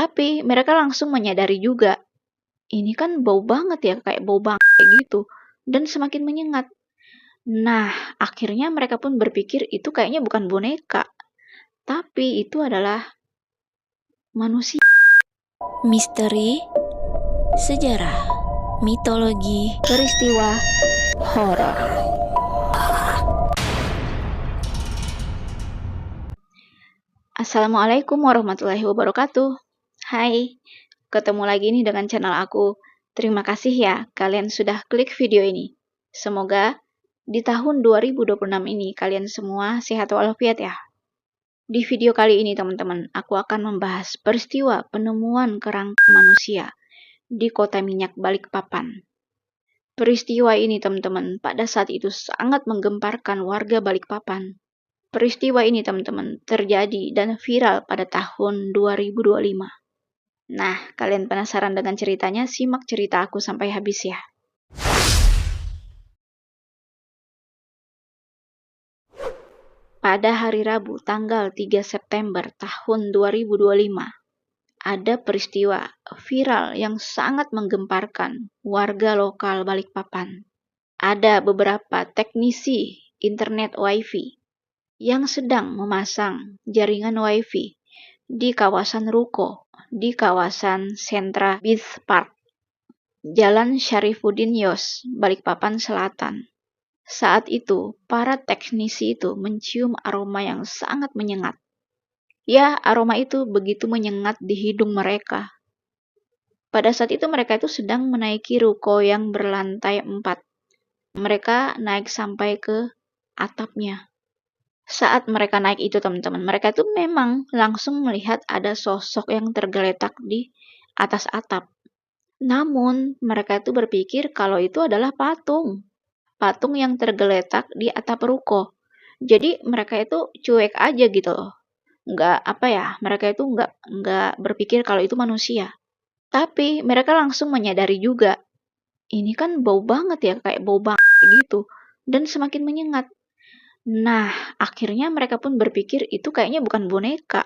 Tapi mereka langsung menyadari juga, ini kan bau banget ya, kayak bau bangke kayak gitu, dan semakin menyengat. Nah, akhirnya mereka pun berpikir itu kayaknya bukan boneka, tapi itu adalah manusia. Misteri, sejarah, mitologi, Peristiwa horor. Assalamualaikum warahmatullahi wabarakatuh. Hai, ketemu lagi nih dengan channel aku. Terima kasih ya kalian sudah klik video ini. Semoga di tahun 2026 ini kalian semua sehat walafiat ya. Di video kali ini teman-teman, aku akan membahas peristiwa penemuan kerangka manusia di Kota Minyak Balikpapan. Peristiwa ini teman-teman pada saat itu sangat menggemparkan warga Balikpapan. Peristiwa ini teman-teman terjadi dan viral pada tahun 2025. Nah, kalian penasaran dengan ceritanya? Simak cerita aku sampai habis ya. Pada hari Rabu tanggal 3 September tahun 2025, ada peristiwa viral yang sangat menggemparkan warga lokal Balikpapan. Ada beberapa teknisi internet WiFi yang sedang memasang jaringan WiFi di kawasan ruko, di kawasan sentra Beach Park, Jalan Syarifuddin Yos, Balikpapan Selatan. Saat itu, para teknisi itu mencium aroma yang sangat menyengat. Ya, aroma itu begitu menyengat di hidung mereka. Pada saat itu mereka itu sedang menaiki ruko yang berlantai 4. Mereka naik sampai ke atapnya. Saat mereka naik itu teman-teman, mereka itu memang langsung melihat ada sosok yang tergeletak di atas atap. Namun, mereka itu berpikir kalau itu adalah patung. Patung yang tergeletak di atap ruko. Jadi, mereka itu cuek aja gitu loh. Mereka itu nggak berpikir kalau itu manusia. Tapi, mereka langsung menyadari juga, ini kan bau banget ya, kayak bau bangke gitu. Dan semakin menyengat. Nah, akhirnya mereka pun berpikir itu kayaknya bukan boneka,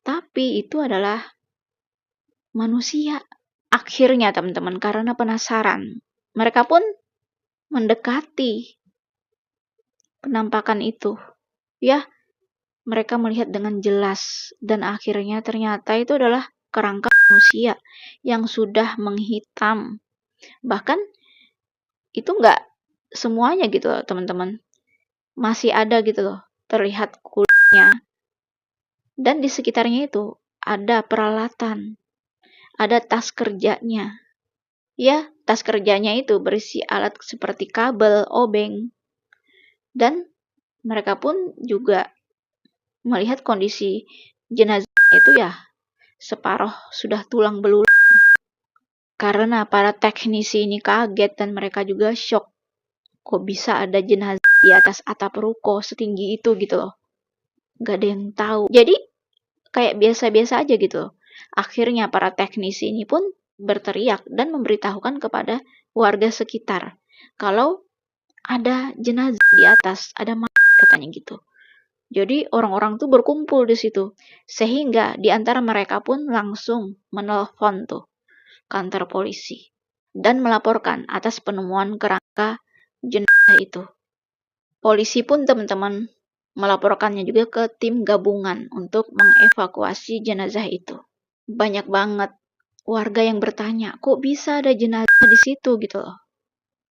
tapi itu adalah manusia. Akhirnya teman-teman, karena penasaran, mereka pun mendekati penampakan itu. Ya, mereka melihat dengan jelas dan akhirnya ternyata itu adalah kerangka manusia yang sudah menghitam. Bahkan itu nggak semuanya gitu loh teman-teman. Masih ada gitu loh, terlihat kulitnya. Dan di sekitarnya itu ada peralatan, ada tas kerjanya. Ya, tas kerjanya itu berisi alat seperti kabel, obeng. Dan mereka pun juga melihat kondisi jenazah itu ya separuh sudah tulang belulang. Karena para teknisi ini kaget dan mereka juga shock. Kok bisa ada jenazah di atas atap ruko setinggi itu gitu loh. Gak ada yang tahu. Jadi kayak biasa-biasa aja gitu loh. Akhirnya para teknisi ini pun berteriak dan memberitahukan kepada warga sekitar kalau ada jenazah di atas, ada mayat katanya gitu. Jadi orang-orang tuh berkumpul di situ, sehingga di antara mereka pun langsung menelpon tuh kantor polisi dan melaporkan atas penemuan kerangka jenazah itu. Polisi pun teman-teman melaporkannya juga ke tim gabungan untuk mengevakuasi jenazah itu. Banyak banget warga yang bertanya, kok bisa ada jenazah di situ gitu loh.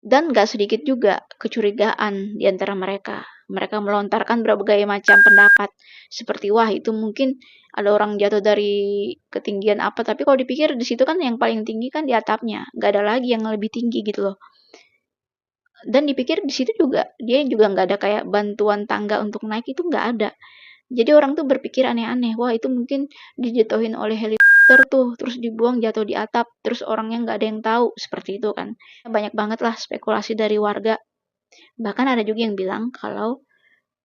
Dan gak sedikit juga kecurigaan di antara mereka. Mereka melontarkan berbagai macam pendapat. Seperti, wah itu mungkin ada orang jatuh dari ketinggian apa. Tapi kalau dipikir di situ kan yang paling tinggi kan di atapnya. Gak ada lagi yang lebih tinggi gitu loh. Dan dipikir di situ juga, dia juga nggak ada kayak bantuan tangga untuk naik, itu nggak ada. Jadi orang tuh berpikir aneh-aneh, wah itu mungkin dijatuhin oleh helikopter tuh, terus dibuang jatuh di atap, terus orangnya nggak ada yang tahu, seperti itu kan. Banyak banget lah spekulasi dari warga. Bahkan ada juga yang bilang kalau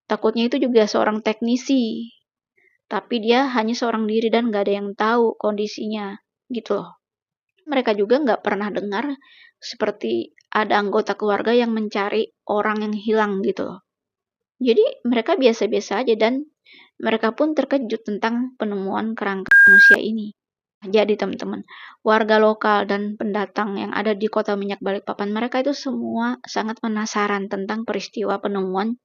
takutnya itu juga seorang teknisi, tapi dia hanya seorang diri dan nggak ada yang tahu kondisinya, gitu loh. Mereka juga nggak pernah dengar seperti ada anggota keluarga yang mencari orang yang hilang gitu loh. Jadi mereka biasa-biasa aja dan mereka pun terkejut tentang penemuan kerangka manusia ini. Jadi teman-teman, warga lokal dan pendatang yang ada di kota minyak Balikpapan, mereka itu semua sangat penasaran tentang peristiwa penemuan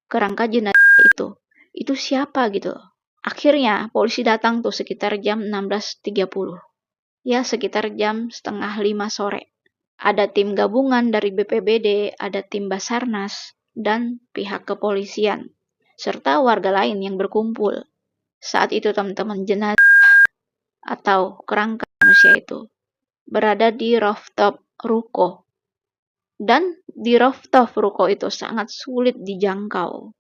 kerangka jenazah itu. Itu siapa gitu. Akhirnya polisi datang tuh sekitar jam 16.30. Ya, sekitar jam setengah 5 sore. Ada tim gabungan dari BPBD, ada tim Basarnas, dan pihak kepolisian, serta warga lain yang berkumpul. Saat itu teman-teman, jenazah atau kerangka manusia itu berada di rooftop ruko. Dan di rooftop ruko itu sangat sulit dijangkau.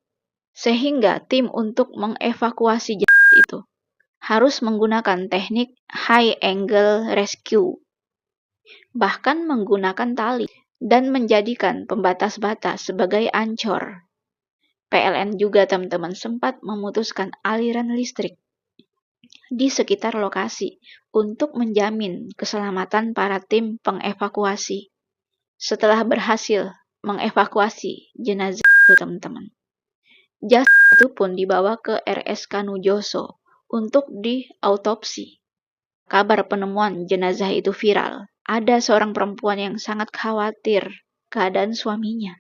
Sehingga tim untuk mengevakuasi jenazah itu harus menggunakan teknik high angle rescue. Bahkan menggunakan tali dan menjadikan pembatas batas sebagai ancor. PLN juga teman-teman sempat memutuskan aliran listrik di sekitar lokasi untuk menjamin keselamatan para tim pengevakuasi. Setelah berhasil mengevakuasi jenazah itu teman-teman, jasad itu pun dibawa ke RSK Nujoso untuk diautopsi. Kabar penemuan jenazah itu viral. Ada seorang perempuan yang sangat khawatir keadaan suaminya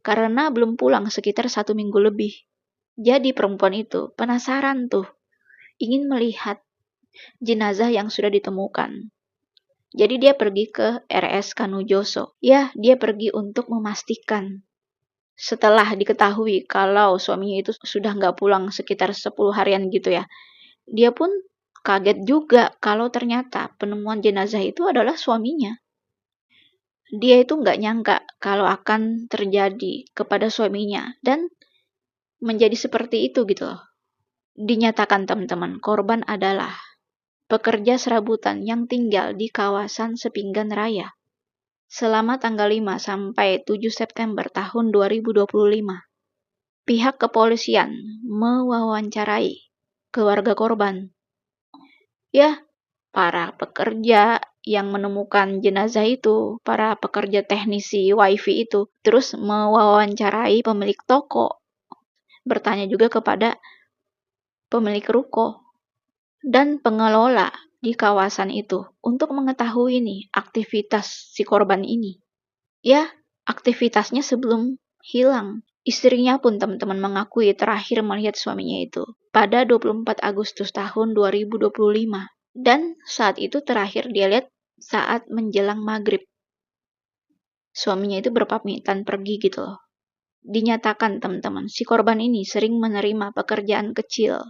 karena belum pulang sekitar 1 minggu lebih. Jadi perempuan itu penasaran tuh, ingin melihat jenazah yang sudah ditemukan. Jadi dia pergi ke RSK Nujoso. Ya, dia pergi untuk memastikan. Setelah diketahui kalau suaminya itu sudah nggak pulang sekitar 10 harian gitu ya, dia pun kaget juga kalau ternyata penemuan jenazah itu adalah suaminya. Dia itu nggak nyangka kalau akan terjadi kepada suaminya dan menjadi seperti itu gitu loh. Dinyatakan teman-teman, korban adalah pekerja serabutan yang tinggal di kawasan Sepinggan Raya selama tanggal 5 sampai 7 September tahun 2025. Pihak kepolisian mewawancarai keluarga korban. Ya, para pekerja yang menemukan jenazah itu, para pekerja teknisi wifi itu, terus mewawancarai pemilik toko, bertanya juga kepada pemilik ruko dan pengelola di kawasan itu untuk mengetahui nih aktivitas si korban ini. Ya, aktivitasnya sebelum hilang. Istrinya pun teman-teman mengakui terakhir melihat suaminya itu pada 24 Agustus tahun 2025. Dan saat itu terakhir dia lihat saat menjelang maghrib. Suaminya itu berpamitan pergi gitu loh. Dinyatakan teman-teman, si korban ini sering menerima pekerjaan kecil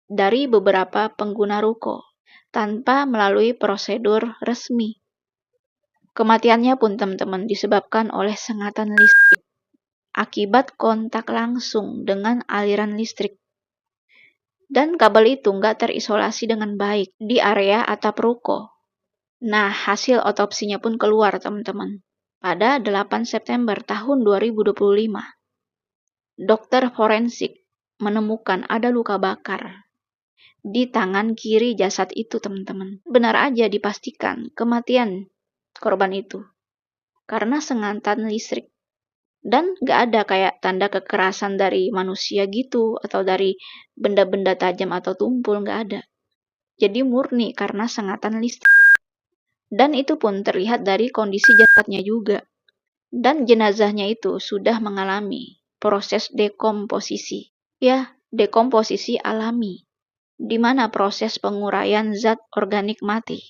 dari beberapa pengguna ruko tanpa melalui prosedur resmi. Kematiannya pun teman-teman disebabkan oleh sengatan listrik akibat kontak langsung dengan aliran listrik. Dan kabel itu nggak terisolasi dengan baik di area atap ruko. Nah, hasil otopsinya pun keluar teman-teman. Pada 8 September tahun 2025, dokter forensik menemukan ada luka bakar di tangan kiri jasad itu teman-teman. Benar aja dipastikan kematian korban itu karena sengatan listrik. Dan gak ada kayak tanda kekerasan dari manusia gitu, atau dari benda-benda tajam atau tumpul, gak ada. Jadi murni karena sengatan listrik. Dan itu pun terlihat dari kondisi jasadnya juga. Dan jenazahnya itu sudah mengalami proses dekomposisi. Ya, dekomposisi alami, di mana proses penguraian zat organik mati.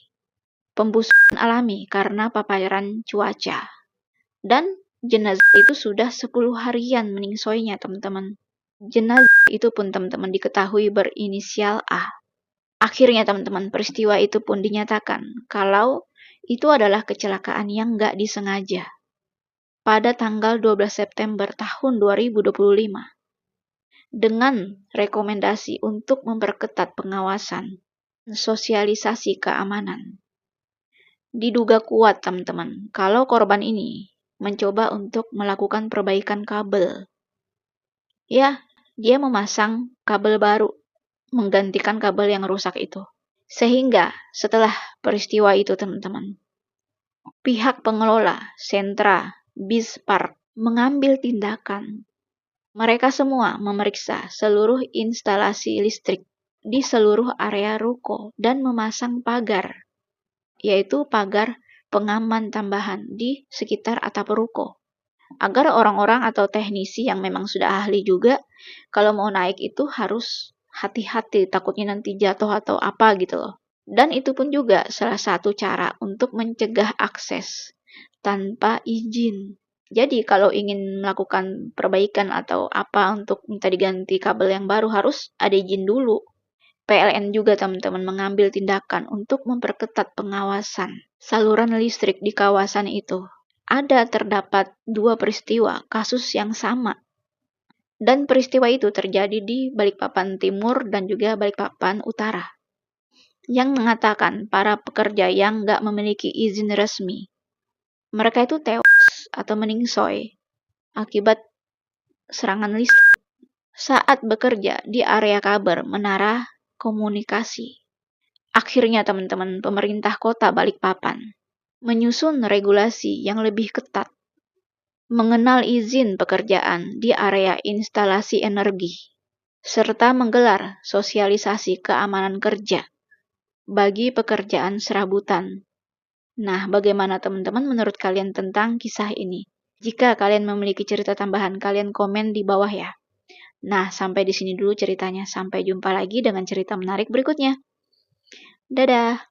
Pembusukan alami karena paparan cuaca. Dan jenazah itu sudah 10 harian meningsoinya teman-teman. Jenazah itu pun teman-teman diketahui berinisial A. Akhirnya teman-teman peristiwa itu pun dinyatakan kalau itu adalah kecelakaan yang nggak disengaja. Pada tanggal 12 September tahun 2025. Dengan rekomendasi untuk memperketat pengawasan, sosialisasi keamanan. Diduga kuat teman-teman kalau korban ini mencoba untuk melakukan perbaikan kabel. Ya, dia memasang kabel baru, menggantikan kabel yang rusak itu. Sehingga setelah peristiwa itu teman-teman, pihak pengelola sentra Bis Park mengambil tindakan. Mereka semua memeriksa seluruh instalasi listrik di seluruh area ruko dan memasang pagar, yaitu pagar pengaman tambahan di sekitar atap ruko. Agar orang-orang atau teknisi yang memang sudah ahli juga, kalau mau naik itu harus hati-hati, takutnya nanti jatuh atau apa gitu loh. Dan itu pun juga salah satu cara untuk mencegah akses tanpa izin. Jadi kalau ingin melakukan perbaikan atau apa untuk minta diganti kabel yang baru harus ada izin dulu. PLN juga teman-teman mengambil tindakan untuk memperketat pengawasan saluran listrik di kawasan itu. Ada terdapat 2 peristiwa kasus yang sama. Dan peristiwa itu terjadi di Balikpapan Timur dan juga Balikpapan Utara. Yang mengatakan para pekerja yang nggak memiliki izin resmi, mereka itu tewas atau meningsoy akibat serangan listrik saat bekerja di area kabel menara komunikasi. Akhirnya teman-teman, pemerintah kota Balikpapan menyusun regulasi yang lebih ketat mengenal izin pekerjaan di area instalasi energi, serta menggelar sosialisasi keamanan kerja bagi pekerjaan serabutan. Nah, bagaimana teman-teman menurut kalian tentang kisah ini? Jika kalian memiliki cerita tambahan, kalian komen di bawah ya. Nah, sampai di sini dulu ceritanya. Sampai jumpa lagi dengan cerita menarik berikutnya. Dadah!